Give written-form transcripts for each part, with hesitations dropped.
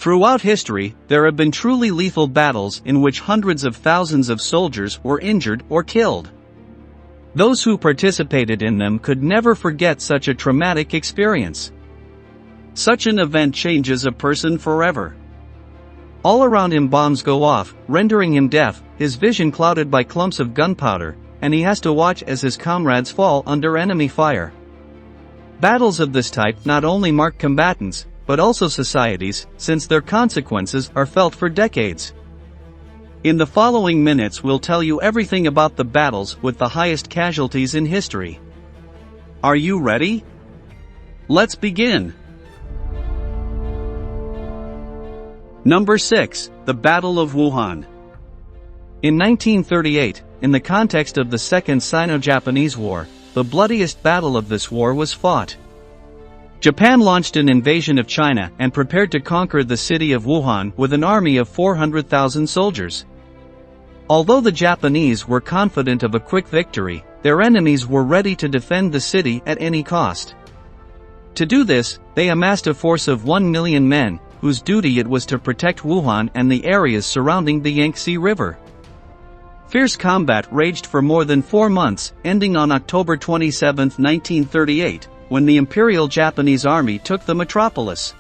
Throughout history, there have been truly lethal battles in which hundreds of thousands of soldiers were injured or killed. Those who participated in them could never forget such a traumatic experience. Such an event changes a person forever. All around him bombs go off, rendering him deaf, his vision clouded by clumps of gunpowder, and he has to watch as his comrades fall under enemy fire. Battles of this type not only mark combatants, but also societies, since their consequences are felt for decades. In the following minutes we'll tell you everything about the battles with the highest casualties in history. Are you ready? Let's begin. Number 6. The Battle of Wuhan. In 1938, in the context of the Second Sino-Japanese War, the bloodiest battle of this war was fought. Japan launched an invasion of China and prepared to conquer the city of Wuhan with an army of 400,000 soldiers. Although the Japanese were confident of a quick victory, their enemies were ready to defend the city at any cost. To do this, they amassed a force of 1 million men, whose duty it was to protect Wuhan and the areas surrounding the Yangtze River. Fierce combat raged for more than 4 months, ending on October 27, 1938, when the Imperial Japanese Army took the metropolis.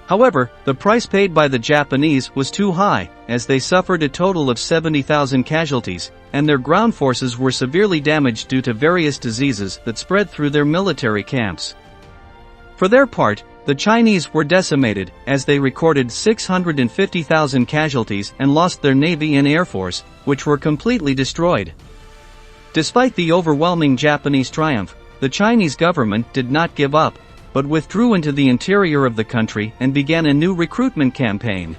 However, the price paid by the Japanese was too high, as they suffered a total of 70,000 casualties, and their ground forces were severely damaged due to various diseases that spread through their military camps. For their part, the Chinese were decimated, as they recorded 650,000 casualties and lost their navy and air force, which were completely destroyed. Despite the overwhelming Japanese triumph, the Chinese government did not give up, but withdrew into the interior of the country and began a new recruitment campaign.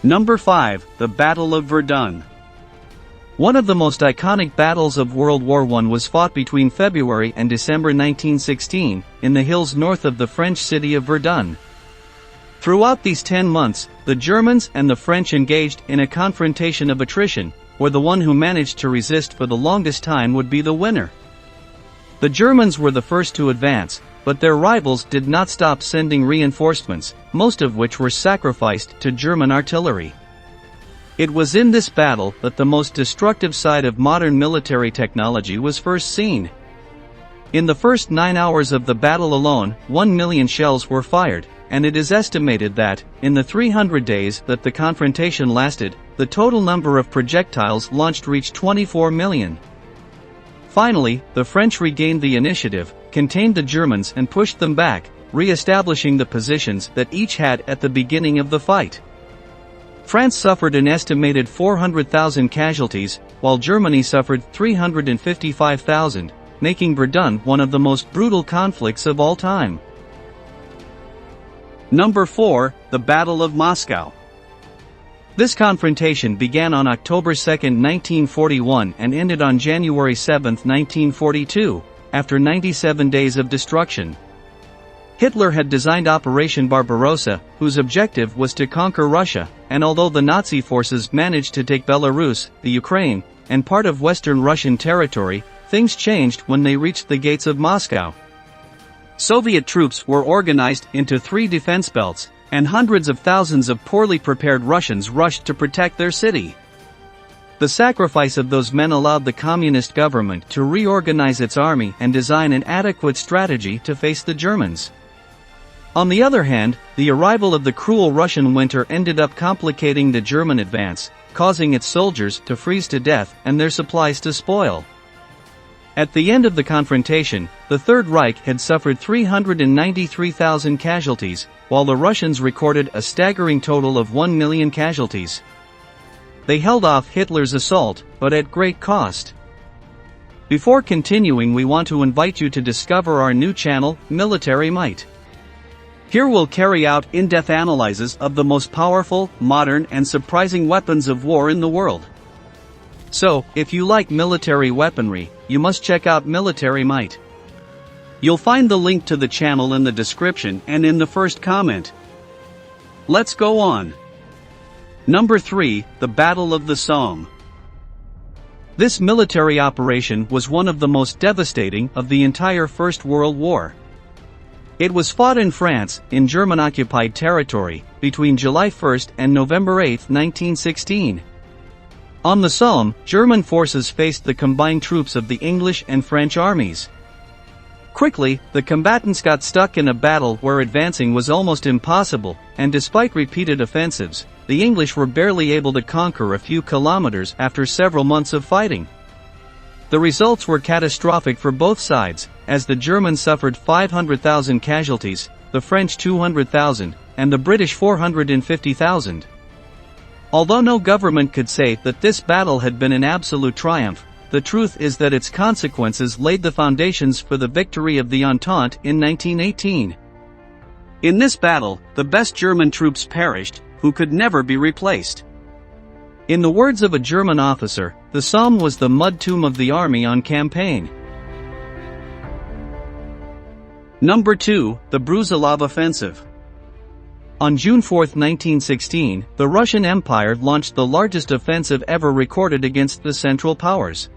Number 5. The Battle of Verdun. One of the most iconic battles of World War I was fought between February and December 1916, in the hills north of the French city of Verdun. Throughout these 10 months, the Germans and the French engaged in a confrontation of attrition, where the one who managed to resist for the longest time would be the winner. The Germans were the first to advance, but their rivals did not stop sending reinforcements, most of which were sacrificed to German artillery. It was in this battle that the most destructive side of modern military technology was first seen. In the first 9 hours of the battle alone, 1 million shells were fired, and it is estimated that, in the 300 days that the confrontation lasted, the total number of projectiles launched reached 24 million. Finally, the French regained the initiative, contained the Germans and pushed them back, re-establishing the positions that each had at the beginning of the fight. France suffered an estimated 400,000 casualties, while Germany suffered 355,000, making Verdun one of the most brutal conflicts of all time. Number 4. The Battle of Moscow. This confrontation began on October 2, 1941 and ended on January 7, 1942, after 97 days of destruction. Hitler had designed Operation Barbarossa, whose objective was to conquer Russia, and although the Nazi forces managed to take Belarus, the Ukraine, and part of Western Russian territory, things changed when they reached the gates of Moscow. Soviet troops were organized into 3 defense belts, and hundreds of thousands of poorly prepared Russians rushed to protect their city. The sacrifice of those men allowed the communist government to reorganize its army and design an adequate strategy to face the Germans. On the other hand, the arrival of the cruel Russian winter ended up complicating the German advance, causing its soldiers to freeze to death and their supplies to spoil. At the end of the confrontation, the Third Reich had suffered 393,000 casualties, while the Russians recorded a staggering total of 1 million casualties. They held off Hitler's assault, but at great cost. Before continuing, we want to invite you to discover our new channel, Military Might. Here we'll carry out in-depth analyses of the most powerful, modern, and surprising weapons of war in the world. So, if you like military weaponry, you must check out Military Might. You'll find the link to the channel in the description and in the first comment. Let's go on. Number 3. The Battle of the Somme. This military operation was one of the most devastating of the entire First World War. It was fought in France, in German-occupied territory, between July 1 and November 8, 1916. On the Somme, German forces faced the combined troops of the English and French armies. Quickly, the combatants got stuck in a battle where advancing was almost impossible, and despite repeated offensives, the English were barely able to conquer a few kilometers after several months of fighting. The results were catastrophic for both sides, as the Germans suffered 500,000 casualties, the French 200,000, and the British 450,000. Although no government could say that this battle had been an absolute triumph, the truth is that its consequences laid the foundations for the victory of the Entente in 1918. In this battle, the best German troops perished, who could never be replaced. In the words of a German officer, the Somme was the mud tomb of the army on campaign. Number 2, the Brusilov Offensive. On June 4, 1916, the Russian Empire launched the largest offensive ever recorded against the Central Powers.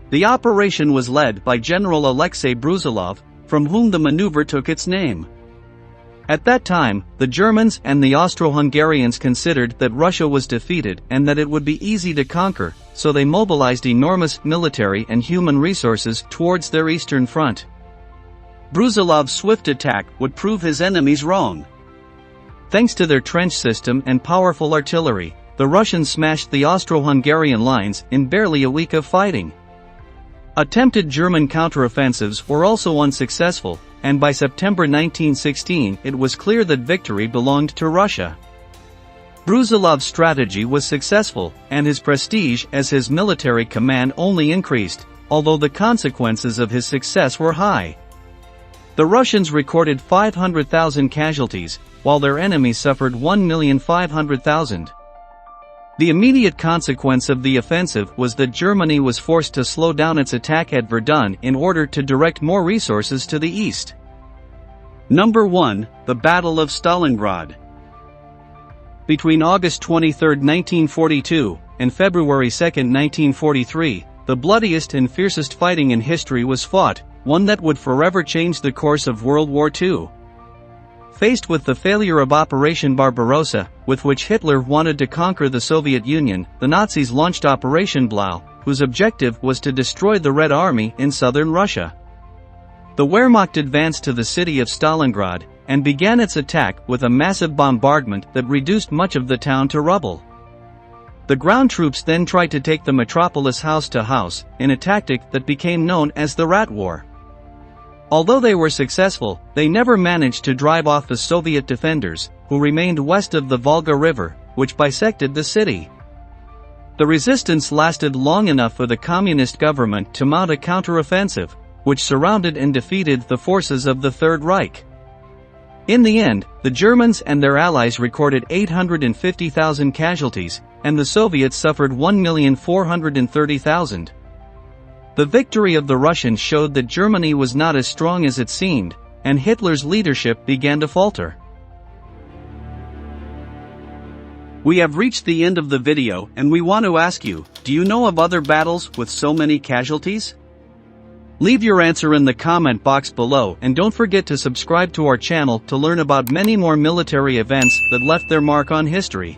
The operation was led by General Alexei Brusilov, from whom the maneuver took its name. At that time, the Germans and the Austro-Hungarians considered that Russia was defeated and that it would be easy to conquer, so they mobilized enormous military and human resources towards their eastern front. Brusilov's swift attack would prove his enemies wrong. Thanks to their trench system and powerful artillery, the Russians smashed the Austro-Hungarian lines in barely a week of fighting. Attempted German counteroffensives were also unsuccessful, and by September 1916 it was clear that victory belonged to Russia. Brusilov's strategy was successful, and his prestige as his military command only increased, although the consequences of his success were high. The Russians recorded 500,000 casualties, while their enemies suffered 1,500,000. The immediate consequence of the offensive was that Germany was forced to slow down its attack at Verdun in order to direct more resources to the east. Number 1, the Battle of Stalingrad. Between August 23, 1942, and February 2, 1943, the bloodiest and fiercest fighting in history was fought, one that would forever change the course of World War II. Faced with the failure of Operation Barbarossa, with which Hitler wanted to conquer the Soviet Union, the Nazis launched Operation Blau, whose objective was to destroy the Red Army in southern Russia. The Wehrmacht advanced to the city of Stalingrad, and began its attack with a massive bombardment that reduced much of the town to rubble. The ground troops then tried to take the metropolis house to house, in a tactic that became known as the Rat War. Although they were successful, they never managed to drive off the Soviet defenders, who remained west of the Volga River, which bisected the city. The resistance lasted long enough for the communist government to mount a counteroffensive, which surrounded and defeated the forces of the Third Reich. In the end, the Germans and their allies recorded 850,000 casualties, and the Soviets suffered 1,430,000. The victory of the Russians showed that Germany was not as strong as it seemed, and Hitler's leadership began to falter. We have reached the end of the video, and we want to ask you, do you know of other battles with so many casualties? Leave your answer in the comment box below, and don't forget to subscribe to our channel to learn about many more military events that left their mark on history.